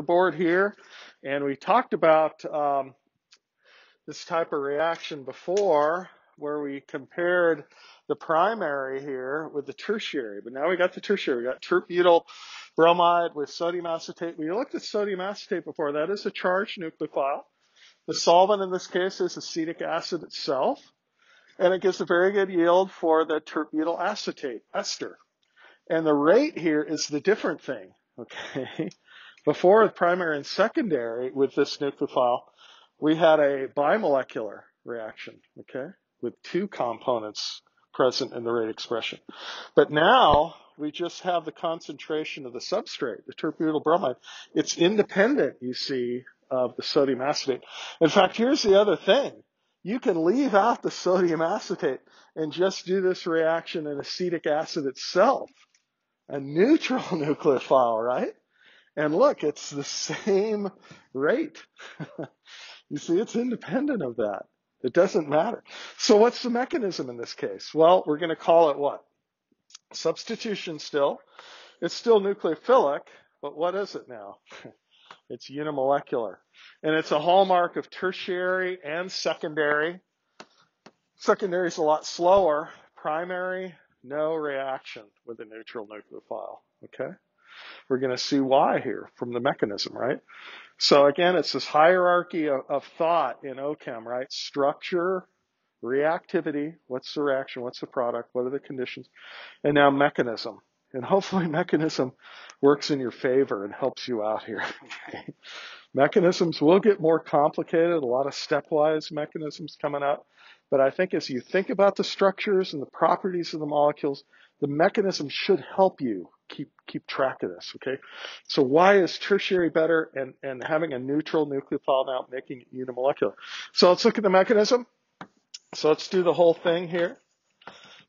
the board here, and we talked about this type of reaction before, where we compared the primary here with the tertiary. But now we got the tertiary. We got tert-butyl bromide with sodium acetate. We looked at sodium acetate before. That is a charged nucleophile. The solvent in this case is acetic acid itself, and it gives a very good yield for the tert-butyl acetate ester. And the rate here is the different thing, okay? Before, with primary and secondary with this nucleophile, we had a bimolecular reaction, okay, with two components present in the rate expression. But now we just have the concentration of the substrate, the tert-butyl bromide. It's independent, you see, of the sodium acetate. In fact, here's the other thing. You can leave out the sodium acetate and just do this reaction in acetic acid itself, a neutral nucleophile, right? And look, it's the same rate. You see, it's independent of that. It doesn't matter. So what's the mechanism in this case? Well, we're going to call it what? Substitution still. It's still nucleophilic, but what is it now? It's unimolecular. And it's a hallmark of tertiary and secondary. Secondary is a lot slower. Primary, no reaction with a neutral nucleophile, okay? We're going to see why here from the mechanism, right? So again, it's this hierarchy of thought in OChem, right? Structure, reactivity, what's the reaction, what's the product, what are the conditions, and now mechanism. And hopefully mechanism works in your favor and helps you out here. Okay? Mechanisms will get more complicated, a lot of stepwise mechanisms coming up. But I think as you think about the structures and the properties of the molecules, the mechanism should help you keep track of this, okay? So why is tertiary better and having a neutral nucleophile now making it unimolecular? So let's look at the mechanism. So let's do the whole thing here.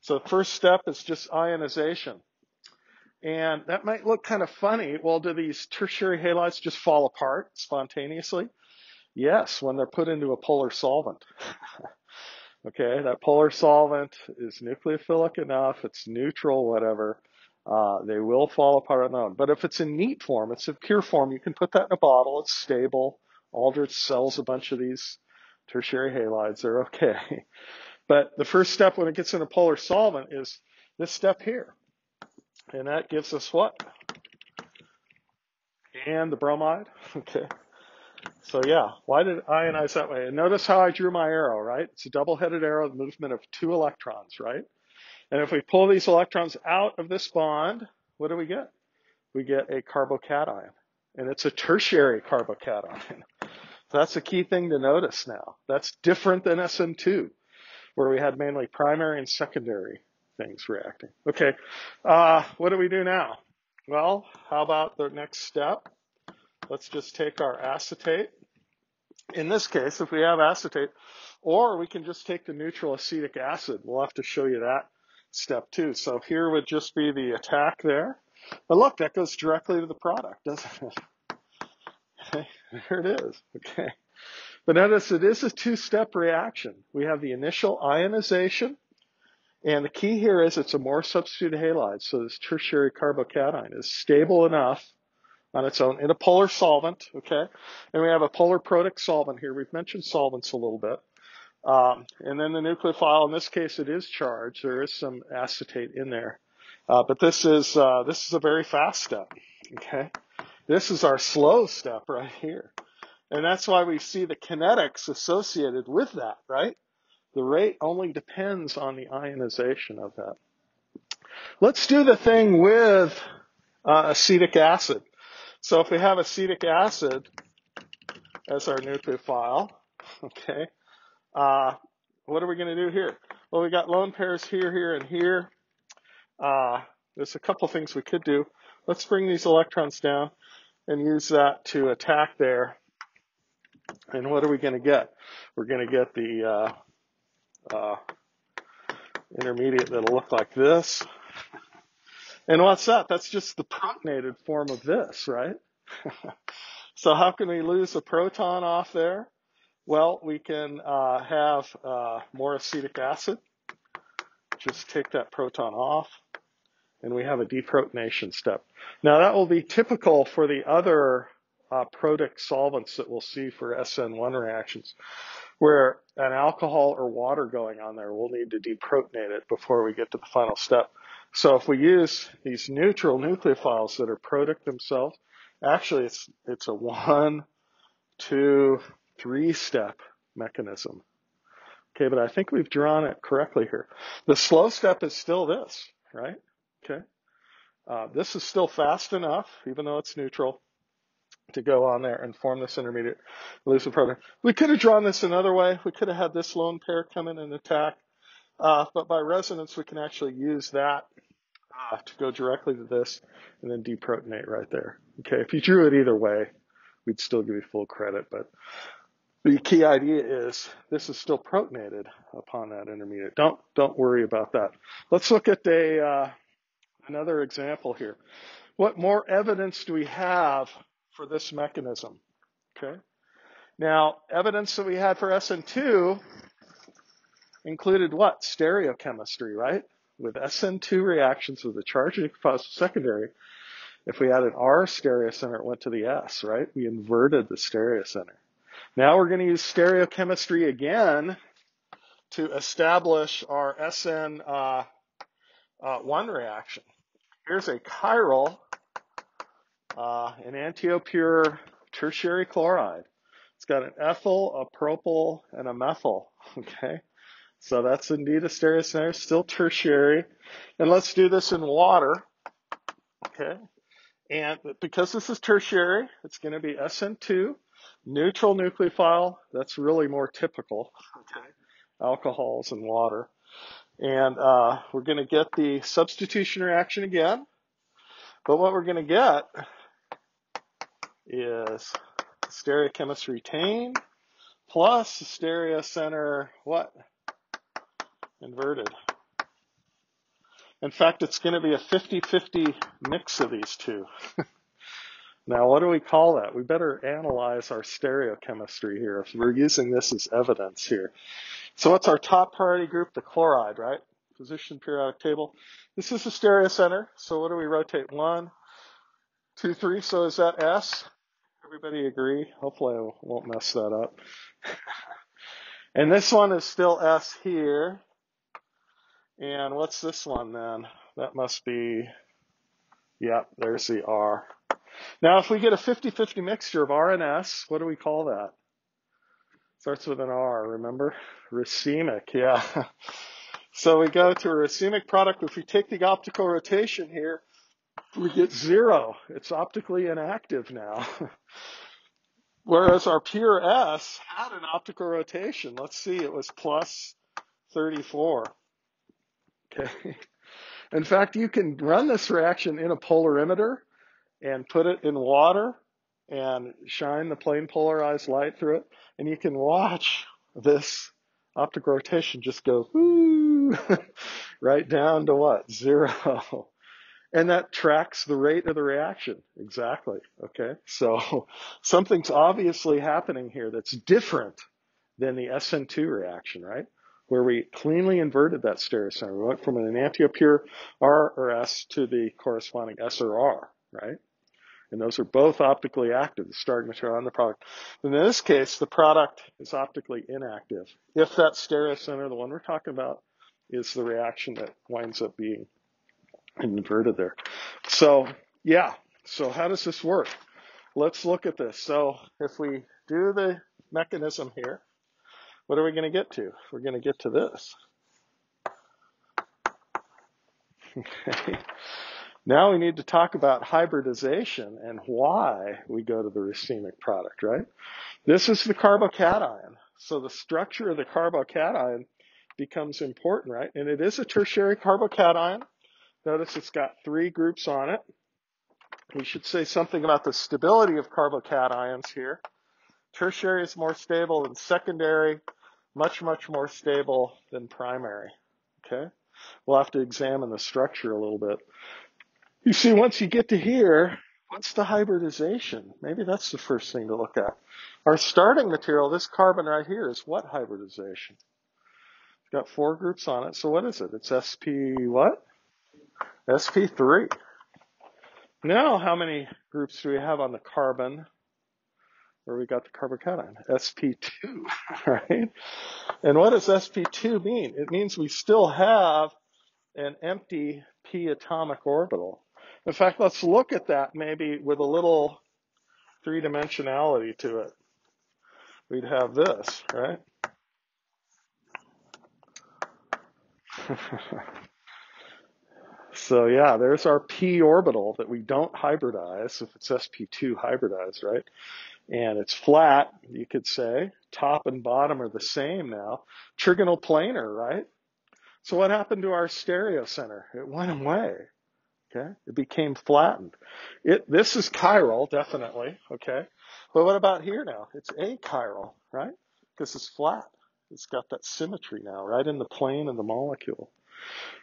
So the first step is just ionization. And that might look kind of funny. Well, do these tertiary halides just fall apart spontaneously? Yes, when they're put into a polar solvent. Okay, that polar solvent is nucleophilic enough, it's neutral, whatever. They will fall apart on their own. But if it's in neat form, it's in pure form, you can put that in a bottle, it's stable. Aldrich sells a bunch of these tertiary halides, they're okay. But the first step when it gets in a polar solvent is this step here. And that gives us what? And the bromide, okay. So yeah, why did it ionize that way? And notice how I drew my arrow, right? It's a double-headed arrow, the movement of two electrons, right? And if we pull these electrons out of this bond, what do we get? We get a carbocation. And it's a tertiary carbocation. So that's a key thing to notice now. That's different than SN2, where we had mainly primary and secondary things reacting. Okay, what do we do now? Well, how about the next step? Let's just take our acetate. In this case, if we have acetate, or we can just take the neutral acetic acid. We'll have to show you that step too. So here would just be the attack there. But look, that goes directly to the product, doesn't it? Okay, there it is. Okay. But notice it is a two-step reaction. We have the initial ionization, and the key here is it's a more substituted halide. So this tertiary carbocation is stable enough on its own in a polar solvent, okay? And we have a polar protic solvent here. We've mentioned solvents a little bit. And then the nucleophile, in this case, it is charged. There is some acetate in there. But this is a very fast step, okay? This is our slow step right here. And that's why we see the kinetics associated with that, right? The rate only depends on the ionization of that. Let's do the thing with acetic acid. So if we have acetic acid as our nucleophile, okay, what are we going to do here? Well, we got lone pairs here, here, and here. There's a couple things we could do. Let's bring these electrons down and use that to attack there. And what are we going to get? We're going to get the intermediate that'll look like this. And what's that? That's just the protonated form of this, right? So how can we lose a proton off there? Well, we can have more acetic acid. Just take that proton off, and we have a deprotonation step. Now, that will be typical for the other protic solvents that we'll see for SN1 reactions, where an alcohol or water going on there, we'll need to deprotonate it before we get to the final step. So if we use these neutral nucleophiles that are protic themselves, actually it's a 1, 2, 3 step mechanism. Okay, but I think we've drawn it correctly here. The slow step is still this, right? Okay. This is still fast enough, even though it's neutral, to go on there and form this intermediate elusive proton. We could have drawn this another way. We could have had this lone pair come in and attack. But by resonance, we can actually use that to go directly to this and then deprotonate right there. Okay, if you drew it either way, we'd still give you full credit. But the key idea is this is still protonated upon that intermediate. Don't worry about that. Let's look at another example here. What more evidence do we have for this mechanism? Okay. Now, evidence that we had for SN2 included what? Stereochemistry, right? With SN2 reactions with a charged nucleophile secondary, if we had an R stereocenter, it went to the S, right? We inverted the stereocenter. Now we're going to use stereochemistry again to establish our SN1 reaction. Here's a chiral, an antiopure tertiary chloride. It's got an ethyl, a propyl, and a methyl, okay? So that's indeed a stereocenter, still tertiary. And let's do this in water, okay? And because this is tertiary, it's going to be SN2, neutral nucleophile. That's really more typical, okay? Alcohols and water. And we're going to get the substitution reaction again. But what we're going to get is stereochemistry plus stereocenter, what? Inverted. In fact, it's going to be a 50-50 mix of these two. Now, what do we call that? We better analyze our stereochemistry here if we're using this as evidence here. So what's our top priority group? The chloride, right? Position periodic table. This is the stereocenter. So what do we rotate? 1, 2, 3. So is that S? Everybody agree? Hopefully I won't mess that up. And this one is still S here. And what's this one then? That must be, yeah, there's the R. Now, if we get a 50-50 mixture of R and S, what do we call that? Starts with an R, remember? Racemic, yeah. So we go to a racemic product. If we take the optical rotation here, we get 0. It's optically inactive now. Whereas our pure S had an optical rotation. Let's see, it was plus 34. Okay. In fact, you can run this reaction in a polarimeter and put it in water and shine the plane polarized light through it, and you can watch this optic rotation just go whoo, right down to what? 0. And that tracks the rate of the reaction. Exactly. Okay. So something's obviously happening here that's different than the SN2 reaction, right? Where we cleanly inverted that stereocenter. We went from an enantiopure R or S to the corresponding S or R, right? And those are both optically active, the starting material and the product. In this case, the product is optically inactive. If that stereocenter, the one we're talking about, is the reaction that winds up being inverted there. So, yeah. So how does this work? Let's look at this. So if we do the mechanism here, what are we going to get to? We're going to get to this. Okay. Now we need to talk about hybridization and why we go to the racemic product, right? This is the carbocation. So the structure of the carbocation becomes important, right? And it is a tertiary carbocation. Notice it's got 3 groups on it. We should say something about the stability of carbocations here. Tertiary is more stable than secondary, much, much more stable than primary, okay? We'll have to examine the structure a little bit. You see, once you get to here, what's the hybridization? Maybe that's the first thing to look at. Our starting material, this carbon right here, is what hybridization? It's got 4 groups on it, so what is it? It's sp what? sp3. Now, how many groups do we have on the carbon where we got the carbocation, sp2, right? And what does sp2 mean? It means we still have an empty p atomic orbital. In fact, let's look at that maybe with a little three-dimensionality to it. We'd have this, right? So yeah, there's our p orbital that we don't hybridize if it's sp2 hybridized, right? And it's flat, you could say. Top and bottom are the same now. Trigonal planar, right? So what happened to our stereocenter? It went away, okay? It became flattened. This is chiral, definitely, okay? But what about here now? It's achiral, right? Because it's flat. It's got that symmetry now, right in the plane of the molecule.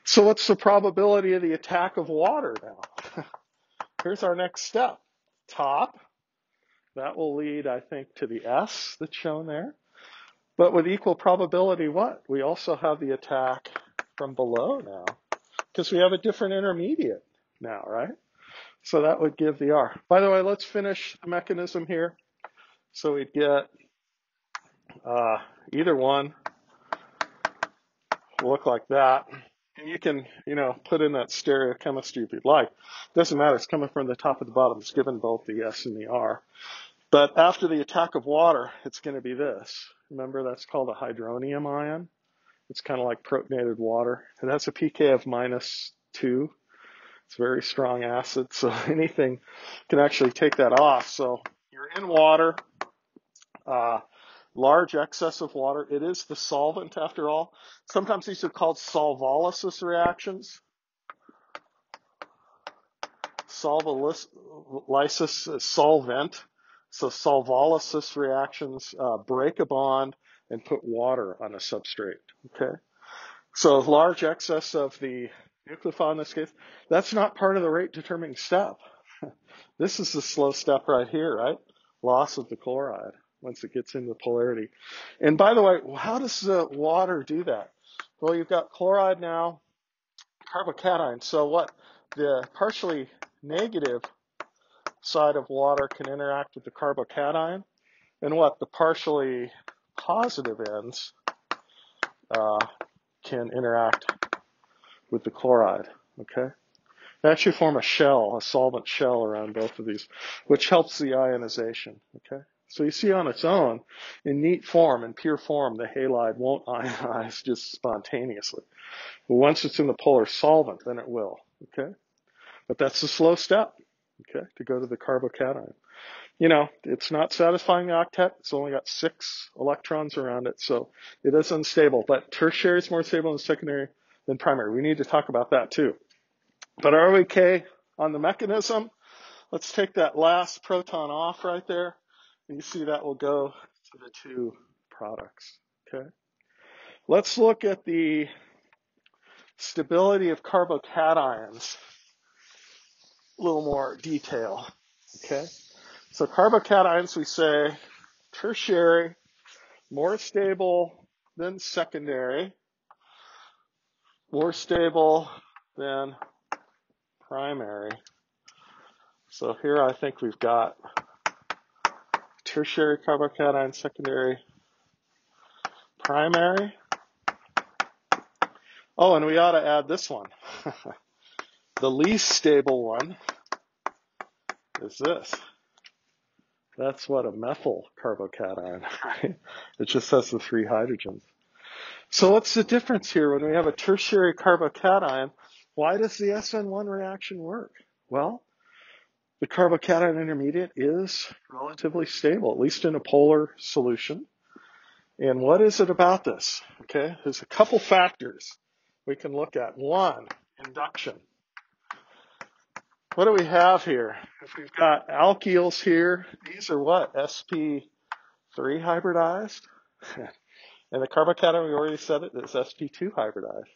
So what's the probability of the attack of water now? Here's our next step. Top. That will lead, I think, to the S that's shown there. But with equal probability, what? We also have the attack from below now, because we have a different intermediate now, right? So that would give the R. By the way, let's finish the mechanism here. So we'd get either one will look like that. And you can, put in that stereochemistry if you'd like. Doesn't matter. It's coming from the top of the bottom. It's given both the S and the R. But after the attack of water, it's going to be this. Remember, that's called a hydronium ion. It's kind of like protonated water. It has a pK of -2. It's a very strong acid, so anything can actually take that off. So you're in water, large excess of water. It is the solvent, after all. Sometimes these are called solvolysis reactions. Solvolysis is solvent. So solvolysis reactions break a bond and put water on a substrate, okay? So large excess of the nucleophile in this case, that's not part of the rate determining step. This is the slow step right here, right? Loss of the chloride once it gets into polarity. And by the way, how does the water do that? Well, you've got chloride now, carbocation. So what? The partially negative side of water can interact with the carbocation, and what? The partially positive ends can interact with the chloride, okay? They actually form a shell, a solvent shell around both of these, which helps the ionization, okay? So you see on its own, in neat form, in pure form, the halide won't ionize just spontaneously. But once it's in the polar solvent, then it will, okay? But that's the slow step, okay, to go to the carbocation. It's not satisfying the octet. It's only got 6 electrons around it, so it is unstable. But tertiary is more stable than secondary than primary. We need to talk about that too. But are we okay on the mechanism? Let's take that last proton off right there. And you see that will go to the 2 products, okay? Let's look at the stability of carbocations, a little more detail, okay? So carbocations, we say tertiary, more stable than secondary, more stable than primary. So here I think we've got tertiary carbocation, secondary, primary. Oh, and we ought to add this one. The least stable one is this. That's what a methyl carbocation, right? It just has the 3 hydrogens. So what's the difference here when we have a tertiary carbocation? Why does the SN1 reaction work? Well, the carbocation intermediate is relatively stable, at least in a polar solution. And what is it about this? Okay, there's a couple factors we can look at. One, induction. What do we have here? If we've got alkyls here, these are what? sp3 hybridized. And the carbocation, we already said it, is sp2 hybridized.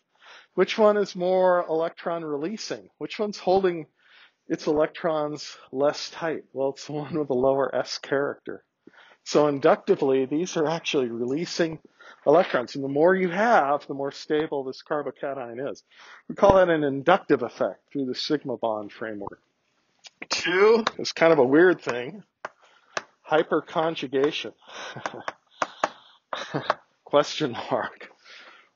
Which one is more electron releasing? Which one's holding its electrons less tight? Well, it's the one with the lower S character. So inductively, these are actually releasing electrons. And the more you have, the more stable this carbocation is. We call that an inductive effect through the sigma bond framework. 2 is kind of a weird thing. hyperconjugation. Question mark.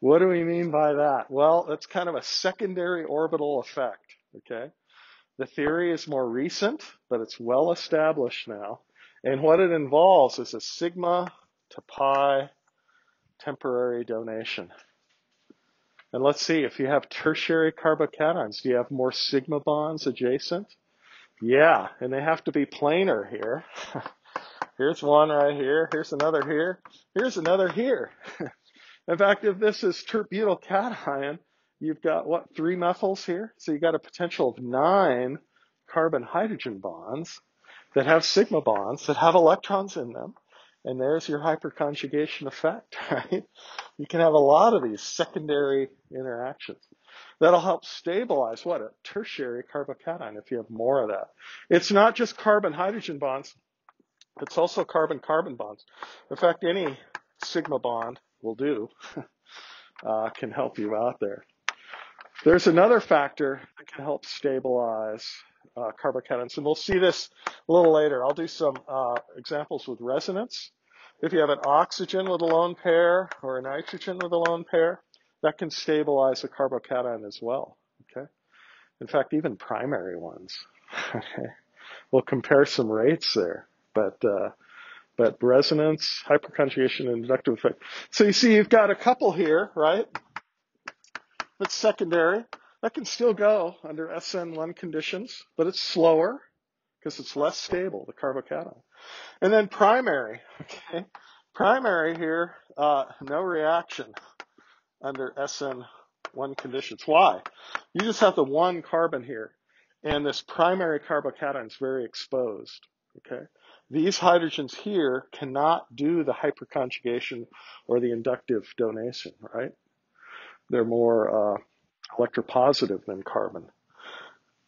What do we mean by that? Well, it's kind of a secondary orbital effect, okay? The theory is more recent, but it's well established now. And what it involves is a sigma to pi temporary donation. And let's see, if you have tertiary carbocations, do you have more sigma bonds adjacent? Yeah, and they have to be planar here. Here's one right here. Here's another here. Here's another here. In fact, if this is tert-butyl cation, you've got, what, 3 methyls here? So you've got a potential of 9 carbon-hydrogen bonds that have sigma bonds that have electrons in them. And there's your hyperconjugation effect, right? You can have a lot of these secondary interactions. That'll help stabilize, what, a tertiary carbocation if you have more of that. It's not just carbon-hydrogen bonds. It's also carbon-carbon bonds. In fact, any sigma bond will do, can help you out there. There's another factor that can help stabilize carbocations, and we'll see this a little later. I'll do some examples with resonance. If you have an oxygen with a lone pair or a nitrogen with a lone pair, that can stabilize a carbocation as well, okay? In fact, even primary ones, okay? We'll compare some rates there, but resonance, hyperconjugation, and inductive effect. So you see you've got a couple here, right? That's secondary. That can still go under SN1 conditions, but it's slower because it's less stable, the carbocation. And then primary, okay? Primary here, no reaction under SN1 conditions. Why? You just have the one carbon here, and this primary carbocation is very exposed, okay? These hydrogens here cannot do the hyperconjugation or the inductive donation, right? They're more electropositive than carbon.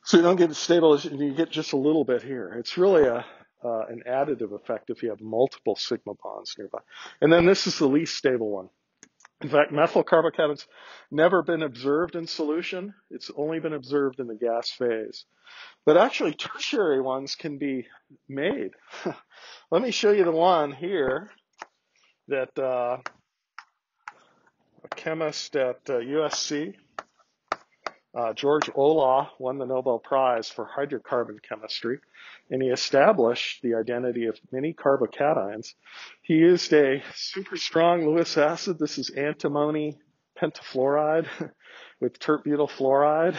So you don't get stable, you get just a little bit here. It's really an additive effect if you have multiple sigma bonds nearby. And then this is the least stable one. In fact, methyl carbocation's never been observed in solution. It's only been observed in the gas phase. But actually, tertiary ones can be made. Let me show you the one here that a chemist at USC, George Olah, won the Nobel Prize for hydrocarbon chemistry, and he established the identity of many carbocations. He used a super strong Lewis acid. This is antimony pentafluoride with tert-butyl fluoride.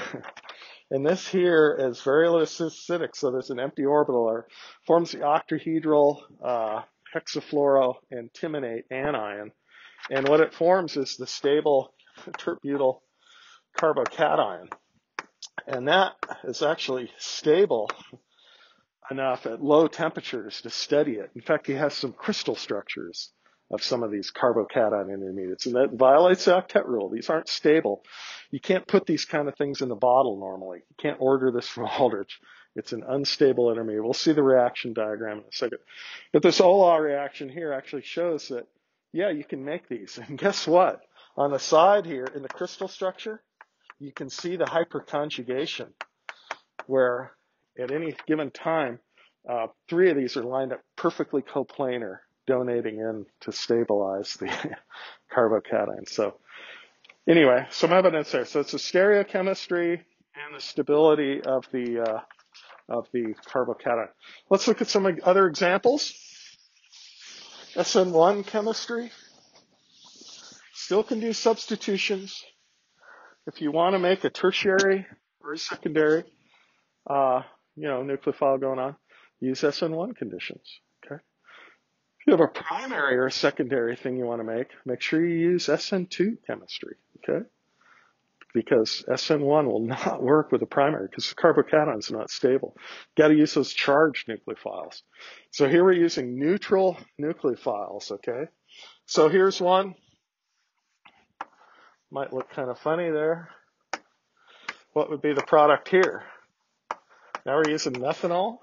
And this here is very acidic, so there's an empty orbital there. Forms the octahedral hexafluoro and timonate anion. And what it forms is the stable tert-butyl carbocation. And that is actually stable enough at low temperatures to study it. In fact, he has some crystal structures of some of these carbocation intermediates, and that violates the octet rule. These aren't stable. You can't put these kind of things in the bottle normally. You can't order this from Aldrich. It's an unstable intermediate. We'll see the reaction diagram in a second. But this Olah reaction here actually shows that, yeah, you can make these. And guess what? On the side here, in the crystal structure, you can see the hyperconjugation, where at any given time, 3 of these are lined up perfectly coplanar, donating in to stabilize the carbocation. So anyway, some evidence there. So it's the stereochemistry and the stability of the carbocation. Let's look at some other examples. SN1 chemistry still can do substitutions. If you want to make a tertiary or a secondary, nucleophile going on, use SN1 conditions, okay? If you have a primary or a secondary thing you want to make sure you use SN2 chemistry, okay? Because SN1 will not work with a primary because the carbocation is not stable. Got to use those charged nucleophiles. So here we're using neutral nucleophiles, okay? So here's one. Might look kind of funny there. What would be the product here? Now we're using methanol.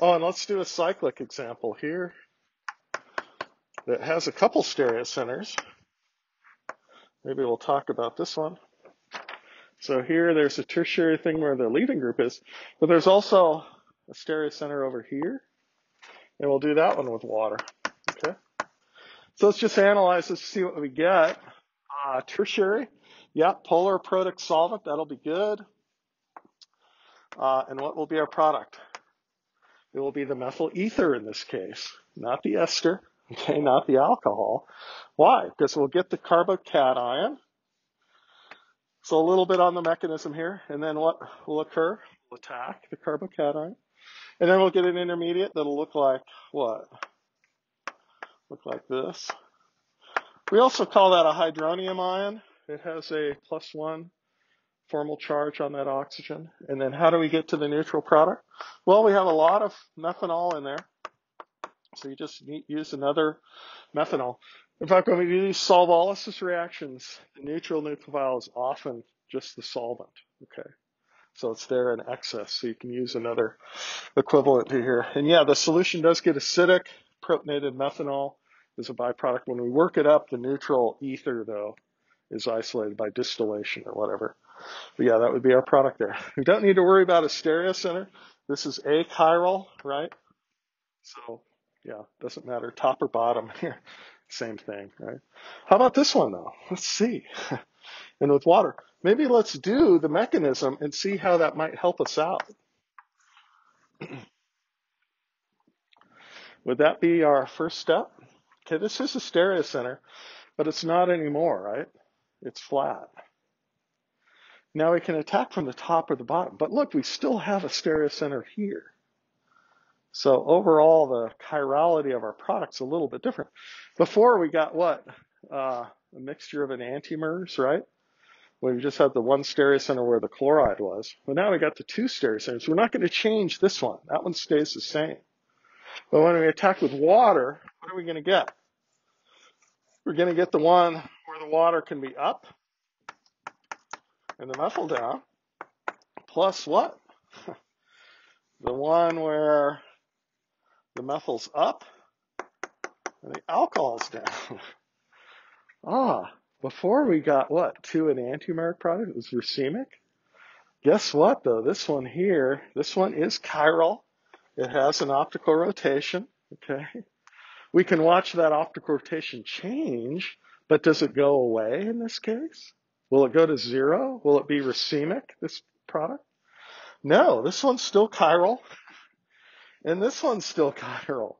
Oh, and let's do a cyclic example here that has a couple stereocenters. Maybe we'll talk about this one. So here there's a tertiary thing where the leaving group is, but there's also a stereocenter over here. And we'll do that one with water. Okay. So let's just analyze this to see what we get. Tertiary, yeah, polar protic solvent, that'll be good. And what will be our product? It will be the methyl ether in this case, not the ester, okay, not the alcohol. Why? Because we'll get the carbocation. So a little bit on the mechanism here, and then what will occur? We'll attack the carbocation, and then we'll get an intermediate that'll look like what? Look like this. We also call that a hydronium ion. It has a +1 formal charge on that oxygen. And then how do we get to the neutral product? Well, we have a lot of methanol in there. So you just use another methanol. In fact, when we do these solvolysis reactions, the neutral nucleophile is often just the solvent. Okay. So it's there in excess. So you can use another equivalent to here. And yeah, the solution does get acidic. Protonated methanol is a byproduct. When we work it up, the neutral ether, though, is isolated by distillation or whatever. But yeah, that would be our product there. We don't need to worry about a stereocenter. This is achiral, right? So yeah, doesn't matter top or bottom here. Same thing, right? How about this one though? Let's see. And with water, maybe let's do the mechanism and see how that might help us out. Would that be our first step? Okay, this is a stereocenter, but it's not anymore, right? It's flat. Now we can attack from the top or the bottom, but look, we still have a stereocenter here. So overall, the chirality of our product's a little bit different. Before we got what? A mixture of enantiomers, right? We just had the one stereocenter where the chloride was. Well, now we got the two stereocenters. We're not going to change this one. That one stays the same. But when we attack with water, what are we going to get? We're going to get the one where the water can be up and the methyl down, plus what? The one where the methyl's up and the alcohol's down. Before we got what? Two enantiomeric product. It was racemic. Guess what though? This one here, this one is chiral. It has an optical rotation. Okay. We can watch that optical rotation change, but does it go away in this case? Will it go to 0? Will it be racemic, this product? No, this one's still chiral, and this one's still chiral.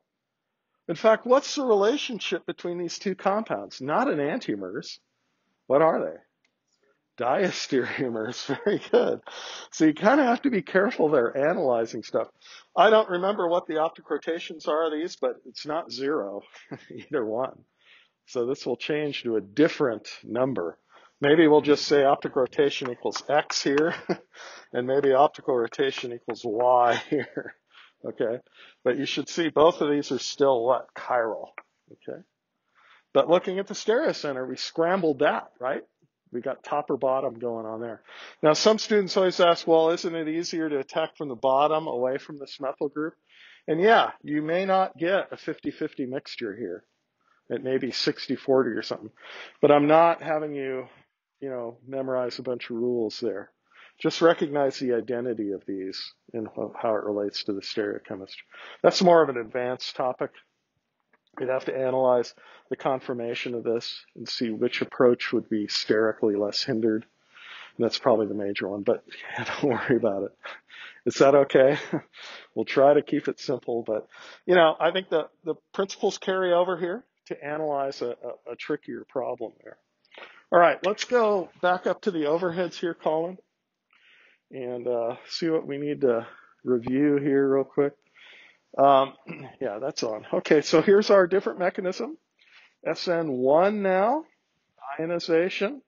In fact, what's the relationship between these two compounds? Not enantiomers. What are they? Diastereomers. Very good. So you kind of have to be careful there analyzing stuff. I don't remember what the optic rotations are of these, but it's not 0, either one. So this will change to a different number. Maybe we'll just say optic rotation equals X here, and maybe optical rotation equals Y here. Okay. But you should see both of these are still what? Chiral. Okay. But looking at the stereocenter, we scrambled that, right? We got top or bottom going on there. Now, some students always ask, well, isn't it easier to attack from the bottom away from this methyl group? And yeah, you may not get a 50-50 mixture here. It may be 60-40 or something. But I'm not having you, memorize a bunch of rules there. Just recognize the identity of these and how it relates to the stereochemistry. That's more of an advanced topic. We'd have to analyze the conformation of this and see which approach would be sterically less hindered. And that's probably the major one, but yeah, don't worry about it. Is that okay? We'll try to keep it simple, but I think the principles carry over here to analyze a trickier problem there. All right, let's go back up to the overheads here, Colin, and see what we need to review here real quick. Yeah, that's on. Okay, so here's our different mechanism. SN1 now, ionization.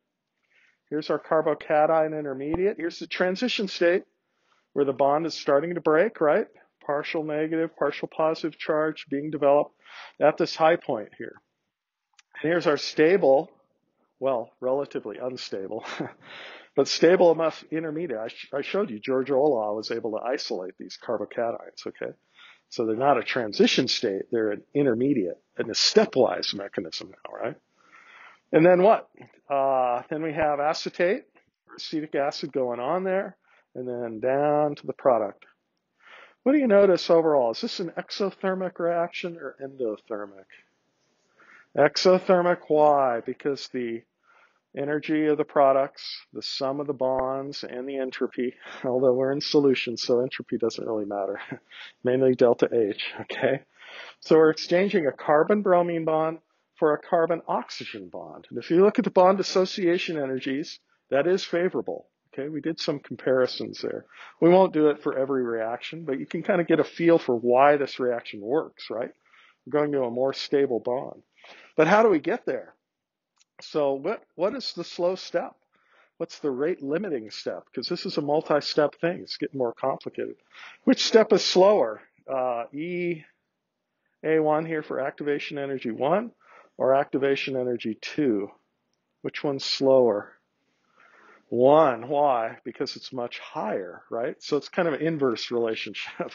Here's our carbocation intermediate. Here's the transition state where the bond is starting to break, right? Partial negative, partial positive charge being developed at this high point here. And here's our stable, well, relatively unstable, but stable enough intermediate. I showed you George Olaw was able to isolate these carbocations, okay? So they're not a transition state, they're an intermediate, and a stepwise mechanism now, right? And then what? Then we have acetate, acetic acid going on there, and then down to the product. What do you notice overall? Is this an exothermic reaction or endothermic? Exothermic, why? Because the energy of the products, the sum of the bonds, and the entropy, although we're in solution, so entropy doesn't really matter, mainly delta H, okay? So we're exchanging a carbon-bromine bond for a carbon-oxygen bond. And if you look at the bond association energies, that is favorable, okay? We did some comparisons there. We won't do it for every reaction, but you can kind of get a feel for why this reaction works, right? We're going to a more stable bond. But how do we get there? So what is the slow step? What's the rate limiting step? Because this is a multi-step thing. It's getting more complicated. Which step is slower? EA1 here for activation energy 1 or activation energy 2? Which one's slower? 1. Why? Because it's much higher, right? So it's kind of an inverse relationship.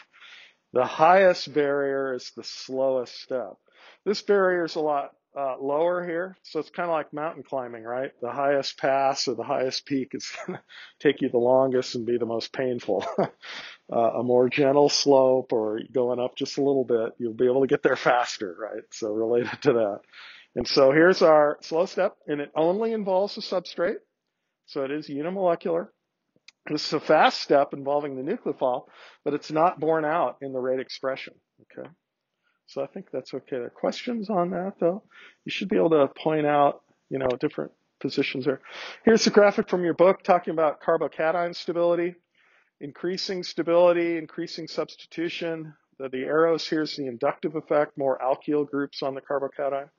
The highest barrier is the slowest step. This barrier is a lot lower here, so it's kind of like mountain climbing, right? The highest pass or the highest peak is going to take you the longest and be the most painful. A more gentle slope or going up just a little bit, you'll be able to get there faster, right? So related to that. And so here's our slow step, and it only involves the substrate, so it is unimolecular. This is a fast step involving the nucleophile, but it's not borne out in the rate expression, okay? So I think that's okay. There are questions on that, though. You should be able to point out, different positions there. Here's the graphic from your book talking about carbocation stability, increasing substitution. The arrows, here's the inductive effect, more alkyl groups on the carbocation,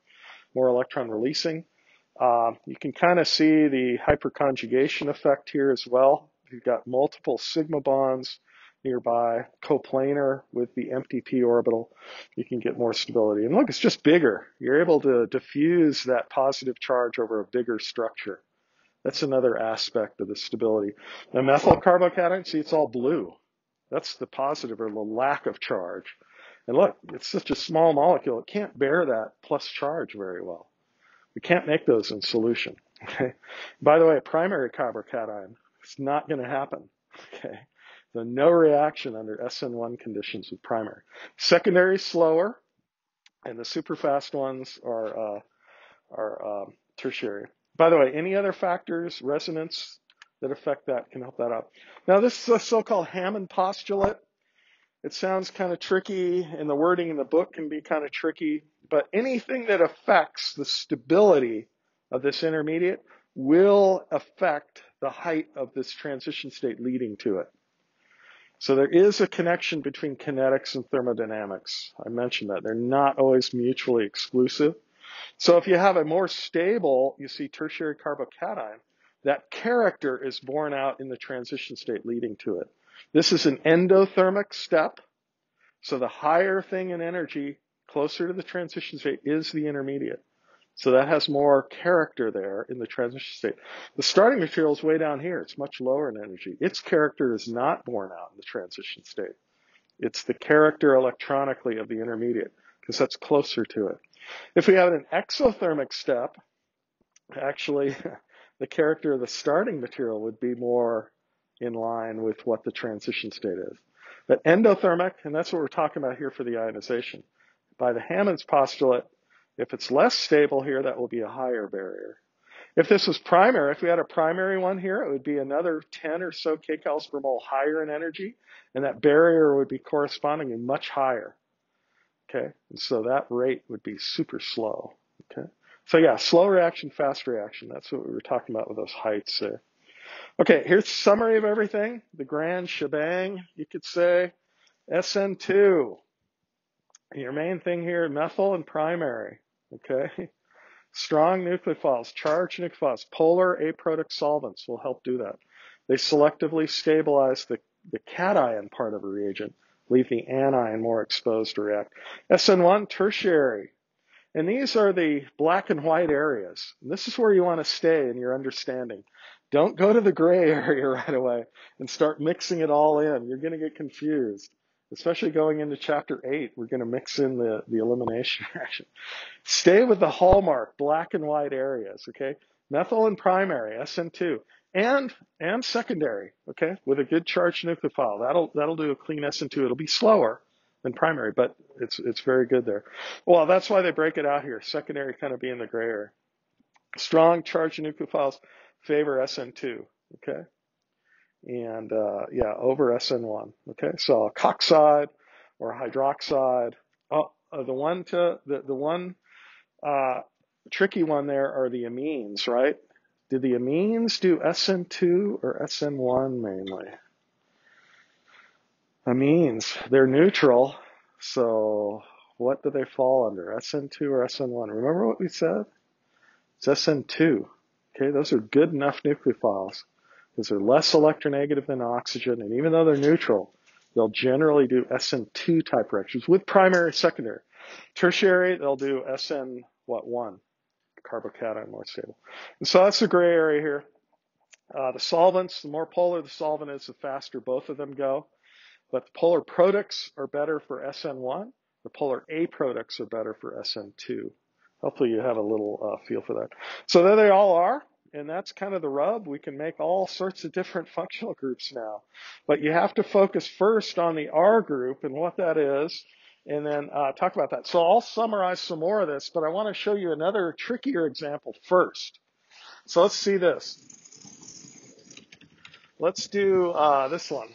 more electron releasing. You can kind of see the hyperconjugation effect here as well. You've got multiple sigma bonds nearby, coplanar with the empty p orbital, you can get more stability. And look, it's just bigger. You're able to diffuse that positive charge over a bigger structure. That's another aspect of the stability. The methyl carbocation, see, it's all blue. That's the positive or the lack of charge. And look, it's such a small molecule, it can't bear that plus charge very well. We can't make those in solution. Okay. By the way, primary carbocation, it's not going to happen. Okay. So no reaction under SN1 conditions with primary. Secondary is slower, and the super fast ones are tertiary. By the way, any other factors, resonance that affect that can help that out. Now this is a so-called Hammond postulate. It sounds kind of tricky, and the wording in the book can be kind of tricky, but anything that affects the stability of this intermediate will affect the height of this transition state leading to it. So there is a connection between kinetics and thermodynamics. I mentioned that. They're not always mutually exclusive. So if you have a more stable, you see, tertiary carbocation, that character is borne out in the transition state leading to it. This is an endothermic step. So the higher thing in energy, closer to the transition state, is the intermediate. So that has more character there in the transition state. The starting material is way down here. It's much lower in energy. Its character is not borne out in the transition state. It's the character electronically of the intermediate, because that's closer to it. If we have an exothermic step, actually, the character of the starting material would be more in line with what the transition state is. But endothermic, and that's what we're talking about here for the ionization. By the Hammond's postulate, if it's less stable here, that will be a higher barrier. If this was primary, if we had a primary one here, it would be another 10 or so kcals per mole higher in energy, and that barrier would be correspondingly much higher. Okay, and so that rate would be super slow. Okay, so yeah, slow reaction, fast reaction. That's what we were talking about with those heights there. Okay, here's a summary of everything. The grand shebang, you could say. SN2. Your main thing here, methyl and primary. Okay, strong nucleophiles, charged nucleophiles, polar aprotic solvents will help do that. They selectively stabilize the cation part of a reagent, leave the anion more exposed to react. SN1, tertiary. And these are the black and white areas. And this is where you want to stay in your understanding. Don't go to the gray area right away and start mixing it all in. You're going to get confused. Especially going into chapter 8, we're going to mix in the elimination reaction. Stay with the hallmark black and white areas, okay? Methyl and primary, SN2. and secondary, okay, with a good charged nucleophile. That'll do a clean SN2. It'll be slower than primary, but it's very good there. Well, that's why they break it out here. Secondary kind of being the gray area. Strong charged nucleophiles favor SN2, okay, and yeah, over SN1, okay. So a coxide or a hydroxide. Oh, the one tricky one there are the amines, right? Did the amines do SN2 or SN1 mainly? Amines, they're neutral, so what do they fall under, SN2 or SN1? Remember what we said? It's SN2. Okay, those are good enough nucleophiles because they're less electronegative than oxygen, and even though they're neutral, they'll generally do SN2 type reactions with primary, secondary. Tertiary, they'll do SN1, carbocation, more stable. And so that's the gray area here. The solvents, the more polar the solvent is, the faster both of them go. But the polar products are better for SN1. The polar A products are better for SN2. Hopefully you have a little feel for that. So there they all are, and that's kind of the rub. We can make all sorts of different functional groups now. But you have to focus first on the R group and what that is, and then talk about that. So I'll summarize some more of this, but I want to show you another trickier example first. So let's see this. Let's do this one.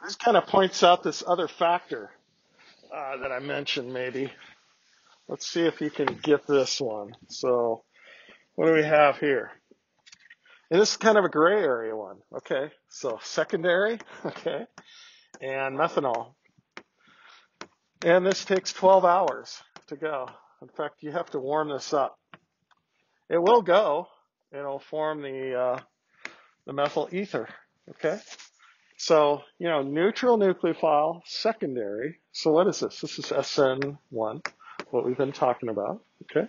This kind of points out this other factor that I mentioned maybe. Let's see if you can get this one. So what do we have here? And this is kind of a gray area one. Okay, so secondary, okay, and methanol. And this takes 12 hours to go. In fact, you have to warm this up. It will go, and it'll form the methyl ether, okay? So, you know, neutral nucleophile, secondary. So what is this? This is SN1, what we've been talking about, okay?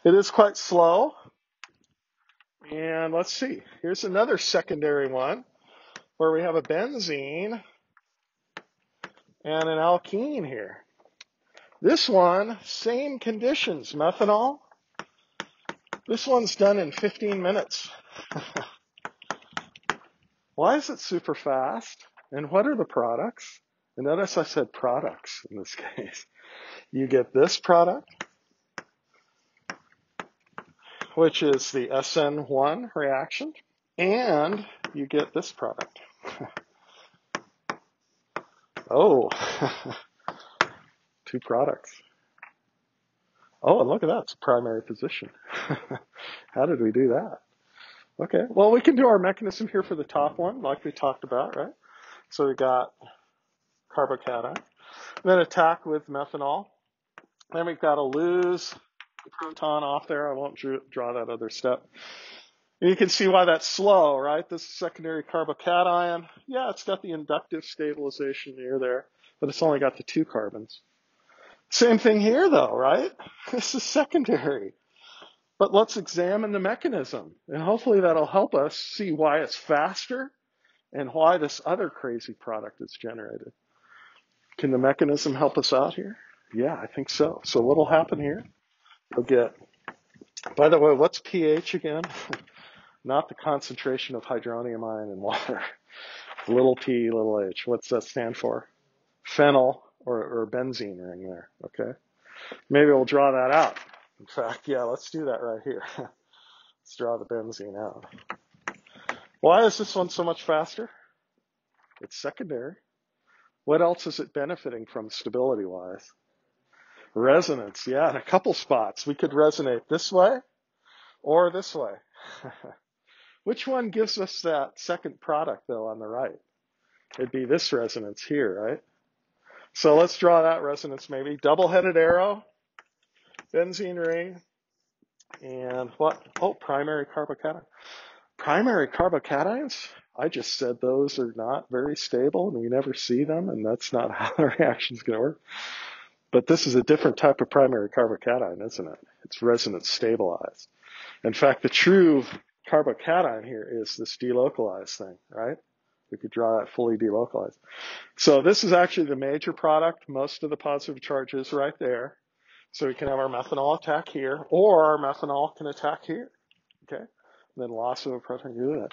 It is quite slow. And let's see. Here's another secondary one where we have a benzene and an alkene here. This one, same conditions, methanol. This one's done in 15 minutes. Why is it super fast? And what are the products? And notice I said products in this case. You get this product, which is the SN1 reaction, and you get this product. Oh, two products. Oh, and look at that, it's a primary position. How did we do that? Okay, well, we can do our mechanism here for the top one, like we talked about, right? So we got carbocation, then attack with methanol. Then we've got to lose the proton off there. I won't draw that other step. And you can see why that's slow, right? This is secondary carbocation. Yeah, it's got the inductive stabilization near there, but it's only got the 2 carbons. Same thing here, though, right? This is secondary. But let's examine the mechanism, and hopefully that'll help us see why it's faster and why this other crazy product is generated. Can the mechanism help us out here? Yeah, I think so. So what'll happen here? You'll get, by the way, what's pH again? Not the concentration of hydronium ion in water. Little p, little h. What's that stand for? Phenyl or benzene ring there, okay? Maybe we'll draw that out. In fact, yeah, let's do that right here. Let's draw the benzene out. Why is this one so much faster? It's secondary. What else is it benefiting from stability-wise? Resonance, yeah, in a couple spots. We could resonate this way or this way. Which one gives us that second product, though, on the right? It'd be this resonance here, right? So let's draw that resonance maybe. Double-headed arrow, benzene ring, and what? Oh, primary carbocation. Primary carbocations? I just said those are not very stable and we never see them, and that's not how the reaction's going to work. But this is a different type of primary carbocation, isn't it? It's resonance stabilized. In fact, the true carbocation here is this delocalized thing, right? We could draw that fully delocalized. So this is actually the major product. Most of the positive charge is right there. So we can have our methanol attack here, or our methanol can attack here, okay? then loss of a proton.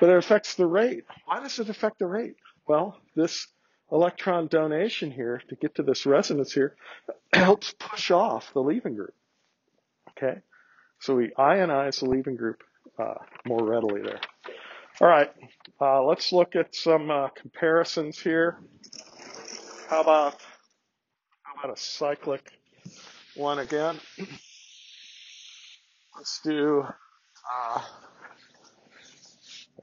But it affects the rate. Why does it affect the rate? Well, this electron donation here to get to this resonance here helps push off the leaving group. Okay, so we ionize the leaving group more readily there. All right, let's look at some comparisons here. How about a cyclic one again? Let's do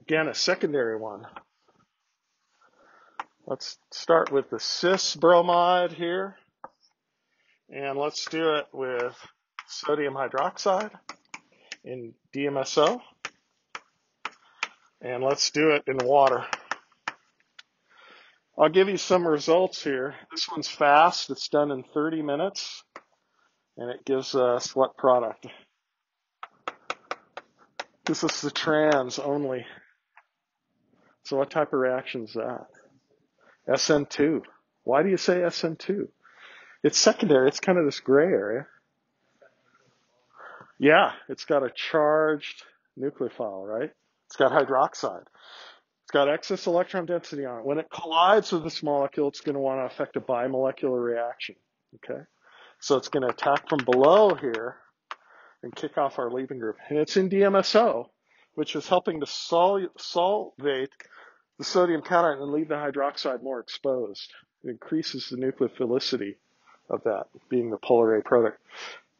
again a secondary one. Let's start with the cis bromide here, and let's do it with sodium hydroxide in DMSO, and let's do it in water. I'll give you some results here. This one's fast. It's done in 30 minutes, and it gives us what product? This is the trans only. So what type of reaction is that? SN2. Why do you say SN2? It's secondary. It's kind of this gray area. Yeah, it's got a charged nucleophile, right? It's got hydroxide. It's got excess electron density on it. When it collides with this molecule, it's going to want to affect a bimolecular reaction, okay? So it's going to attack from below here and kick off our leaving group. And it's in DMSO, which is helping to solvate the sodium cation and leave the hydroxide more exposed. It increases the nucleophilicity of that, being the polar A product.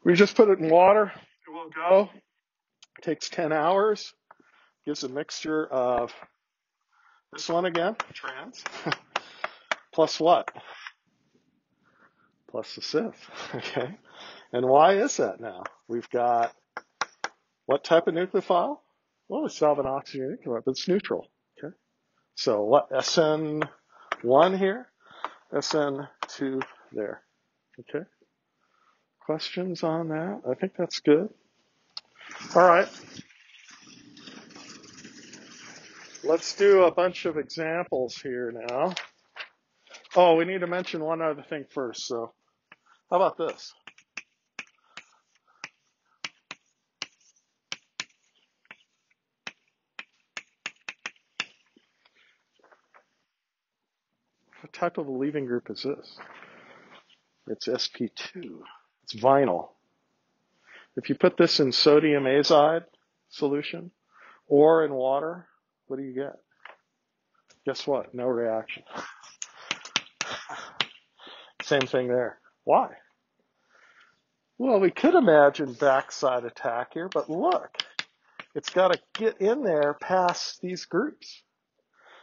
We just put it in water. It will go. It takes 10 hours. Gives a mixture of this one again, trans, plus what? Plus the cis, okay? And why is that now? We've got what type of nucleophile? Well, we still have an oxygen nucleophile, but it's neutral, okay? So what, SN1 here, SN2 there, okay? Questions on that? I think that's good. All right. Let's do a bunch of examples here now. Oh, we need to mention one other thing first. So how about this? What type of a leaving group is this? It's sp2. It's vinyl. If you put this in sodium azide solution or in water, what do you get? Guess what? No reaction. Same thing there. Why? Well, we could imagine backside attack here, but look, it's got to get in there past these groups.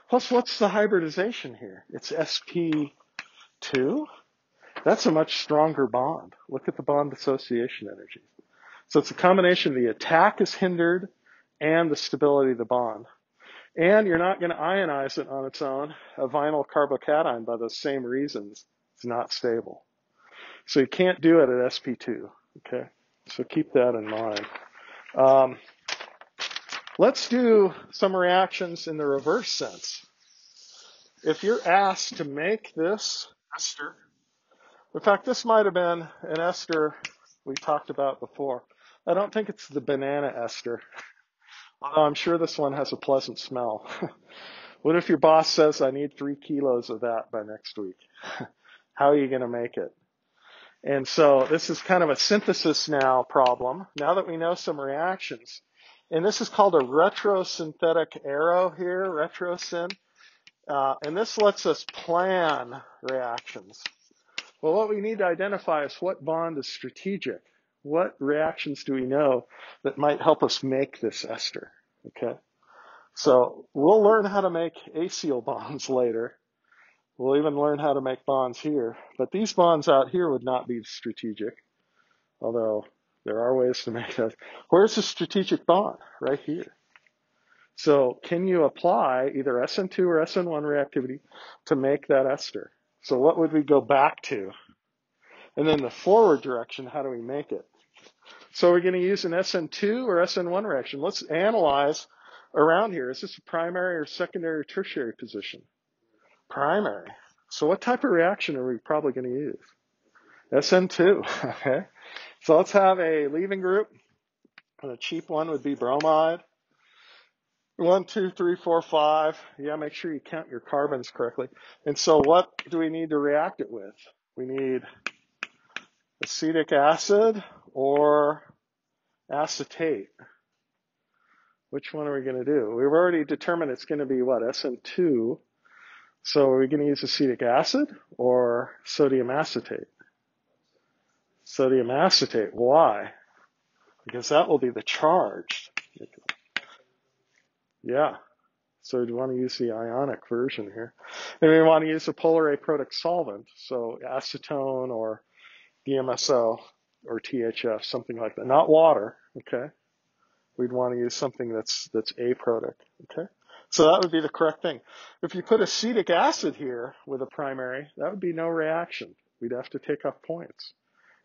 Plus, what's the hybridization here? It's sp2. That's a much stronger bond. Look at the bond dissociation energy. So it's a combination of the attack is hindered and the stability of the bond. And you're not going to ionize it on its own, a vinyl carbocation, by those same reasons. It's not stable. So you can't do it at sp2, okay? So keep that in mind. Let's do some reactions in the reverse sense. If you're asked to make this ester, in fact, this might have been an ester we talked about before. I don't think it's the banana ester, although I'm sure this one has a pleasant smell. What if your boss says, I need 3 kilos of that by next week? How are you going to make it? And so this is kind of a synthesis now problem, now that we know some reactions. And this is called a retrosynthetic arrow here, retrosyn. And this lets us plan reactions. Well, what we need to identify is what bond is strategic. What reactions do we know that might help us make this ester? Okay. So we'll learn how to make acyl bonds later. We'll even learn how to make bonds here. But these bonds out here would not be strategic, although there are ways to make those. Where's the strategic bond? Right here. So can you apply either SN2 or SN1 reactivity to make that ester? So what would we go back to? And then the forward direction, how do we make it? So we're going to use an SN2 or SN1 reaction. Let's analyze around here. Is this a primary or secondary or tertiary position? Primary. So what type of reaction are we probably going to use? SN2. Okay. So let's have a leaving group. And a cheap one would be bromide. 1, 2, 3, 4, 5. Yeah, make sure you count your carbons correctly. And so what do we need to react it with? We need acetic acid or acetate. Which one are we going to do? We've already determined it's going to be what? SN2. So are we going to use acetic acid or sodium acetate? Sodium acetate. Why? Because that will be the charged. Yeah. So we want to use the ionic version here. And we want to use a polar aprotic solvent. So acetone or DMSO or THF, something like that. Not water, okay? We'd want to use something that's aprotic, okay? So that would be the correct thing. If you put acetic acid here with a primary, that would be no reaction. We'd have to take off points.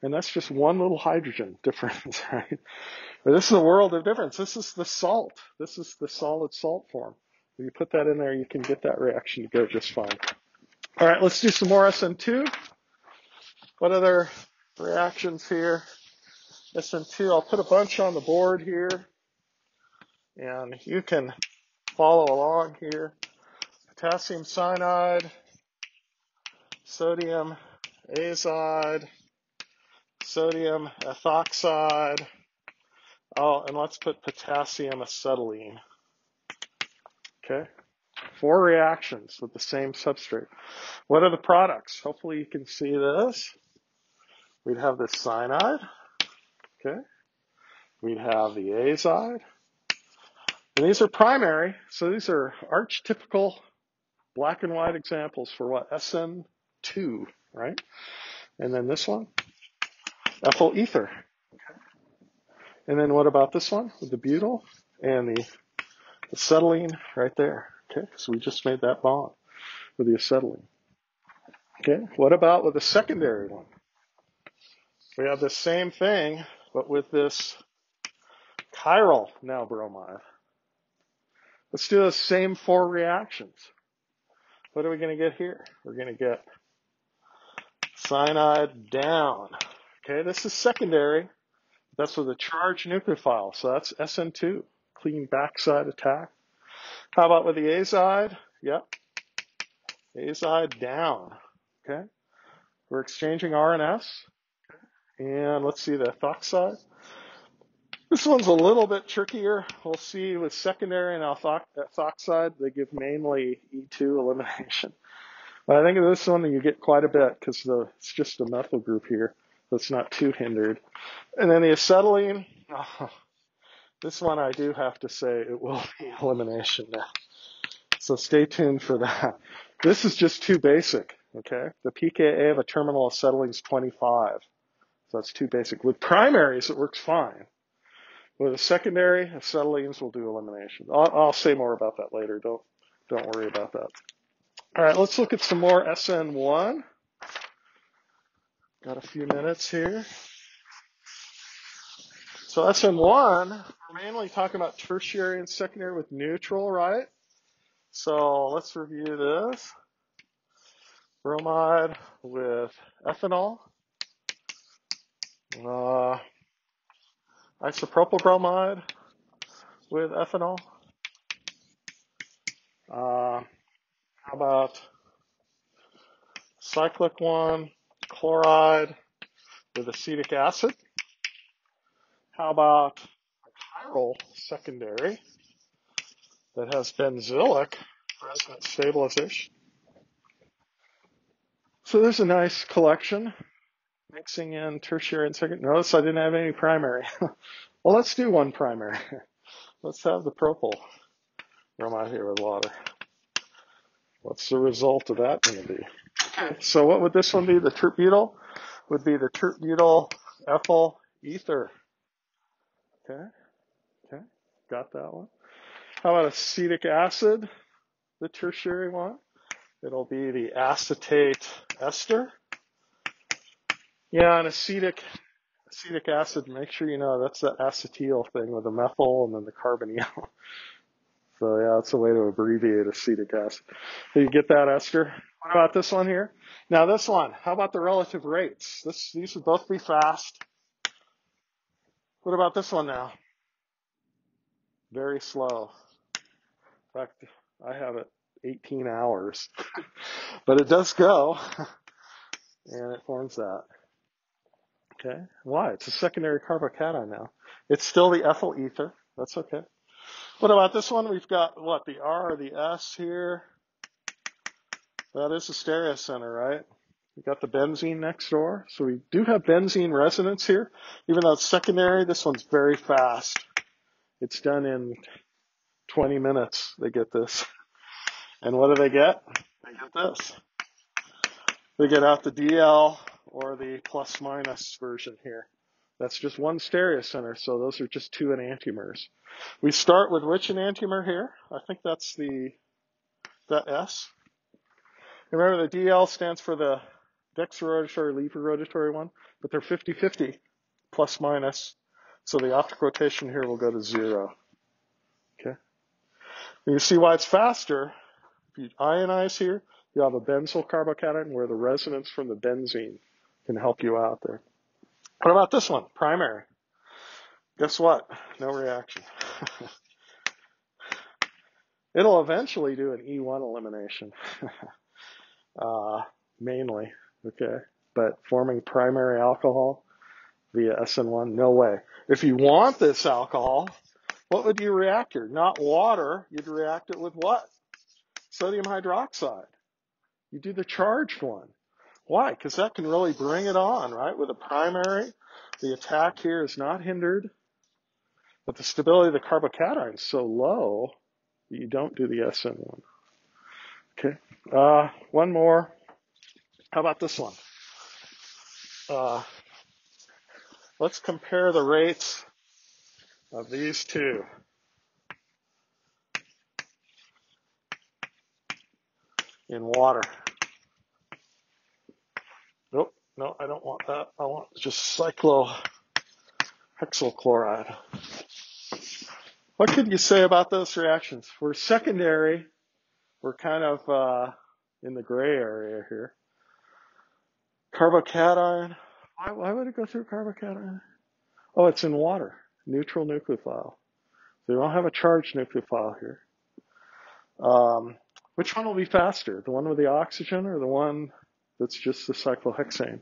And that's just one little hydrogen difference, right? But this is a world of difference. This is the salt. This is the solid salt form. If you put that in there, you can get that reaction to go just fine. All right, let's do some more SN2. What other reactions here? SN2, I'll put a bunch on the board here. And you can follow along here. Potassium cyanide, sodium azide, sodium ethoxide. Oh, and let's put potassium acetylene. Okay. 4 reactions with the same substrate. What are the products? Hopefully you can see this. We'd have the cyanide. Okay. We'd have the azide. And these are primary, so these are archetypical black and white examples for what? SN2, right? And then this one, ethyl ether. Okay. And then what about this one with the butyl and the acetylene right there? Okay, so we just made that bond with the acetylene. Okay, what about with the secondary one? We have the same thing, but with this chiral now bromide. Let's do those same 4 reactions. What are we going to get here? We're going to get cyanide down. Okay, this is secondary. That's with a charged nucleophile. So that's SN2, clean backside attack. How about with the azide? Yep. Azide down. Okay. We're exchanging R and S. And let's see the ethoxide. This one's a little bit trickier. We'll see with secondary and ethoxide, they give mainly E2 elimination. But I think of this one, you get quite a bit because it's just a methyl group here, so it's not too hindered. And then the acetylene, this one I do have to say it will be elimination now. So stay tuned for that. This is just too basic, okay? The pKa of a terminal acetylene is 25. So that's too basic. With primaries, it works fine. With a secondary, acetylenes will do elimination. I'll say more about that later. Don't worry about that. All right, let's look at some more SN1. Got a few minutes here. So SN1, we're mainly talking about tertiary and secondary with neutral, right? So let's review this. Bromide with ethanol. Isopropyl bromide with ethanol. How about cyclic one, chloride with acetic acid? How about a chiral secondary that has benzylic resonance stabilization? So there's a nice collection mixing in tertiary and secondary. Notice I didn't have any primary. Well, let's do one primary. Let's have the propyl bromide here with water. What's the result of that going to be? Okay. So what would this one be? The tert-butyl would be the tert-butyl ethyl ether. Okay, got that one. How about acetic acid, the tertiary one? It'll be the acetate ester. Yeah, and acetic acid, make sure you know that's that acetyl thing with the methyl and then the carbonyl. So yeah, that's a way to abbreviate acetic acid. So you get that ester. What about this one here? Now this one, how about the relative rates? These would both be fast. What about this one now? Very slow. In fact, I have it 18 hours, but it does go, and it forms that. Okay, why? It's a secondary carbocation now. It's still the ethyl ether. That's okay. What about this one? We've got, what, the R or the S here? That is the stereocenter, right? We've got the benzene next door. So we do have benzene resonance here. Even though it's secondary, this one's very fast. It's done in 20 minutes, they get this. And what do they get? They get this. They get out the DL or the plus minus version here. That's just one stereocenter, so those are just two enantiomers. We start with which enantiomer here? I think that's that S. Remember, the DL stands for the dextrorotatory, levorotatory one, but they're 50-50 plus minus. So the optic rotation here will go to 0. Okay. And you see why it's faster. If you ionize here, you have a benzyl carbocation where the resonance from the benzene can help you out there. What about this one? Primary. Guess what? No reaction. It'll eventually do an E1 elimination. Mainly, okay? But forming primary alcohol via SN1, no way. If you want this alcohol, what would you react here? Not water, you'd react it with what? Sodium hydroxide. You do the charged one. Why? Because that can really bring it on, right? With a primary, the attack here is not hindered, but the stability of the carbocation is so low that you don't do the SN1. Okay. One more. How about this one? Let's compare the rates of these two. In water. Nope, no, I don't want that. I want just cyclohexylchloride. What could you say about those reactions? For secondary, we're kind of in the gray area here. Carbocation. Why would it go through carbocation? Oh, it's in water. Neutral nucleophile. So you don't have a charged nucleophile here. Which one will be faster? The one with the oxygen or the one that's just the cyclohexane?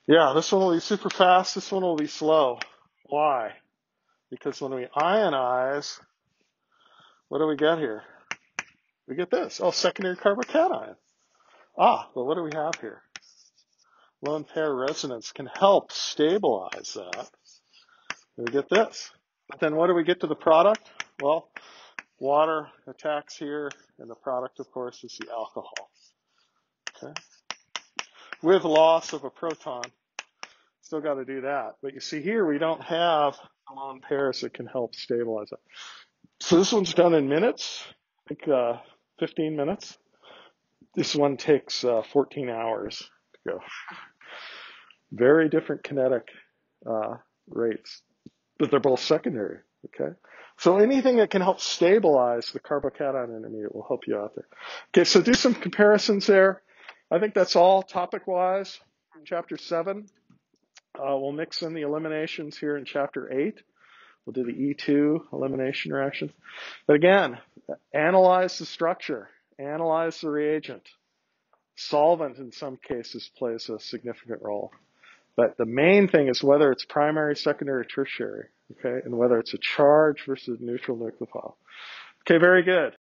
Yeah, this one will be super fast. This one will be slow. Why? Because when we ionize, what do we get here? We get this. Oh, secondary carbocation. But what do we have here? Lone pair resonance can help stabilize that. We get this. But then what do we get to the product? Well, water attacks here, and the product, of course, is the alcohol. Okay? With loss of a proton. Still got to do that. But you see here, we don't have lone pairs that can help stabilize it. So this one's done in minutes, I think 15 minutes. This one takes 14 hours to go. Very different kinetic rates, but they're both secondary, okay? So anything that can help stabilize the carbocation intermediate will help you out there. Okay, so do some comparisons there. I think that's all topic-wise in Chapter 7. We'll mix in the eliminations here in Chapter 8. We'll do the E2 elimination reactions. But again, analyze the structure, analyze the reagent. Solvent, in some cases, plays a significant role. But the main thing is whether it's primary, secondary, or tertiary, okay, and whether it's a charge versus neutral nucleophile. Okay, very good.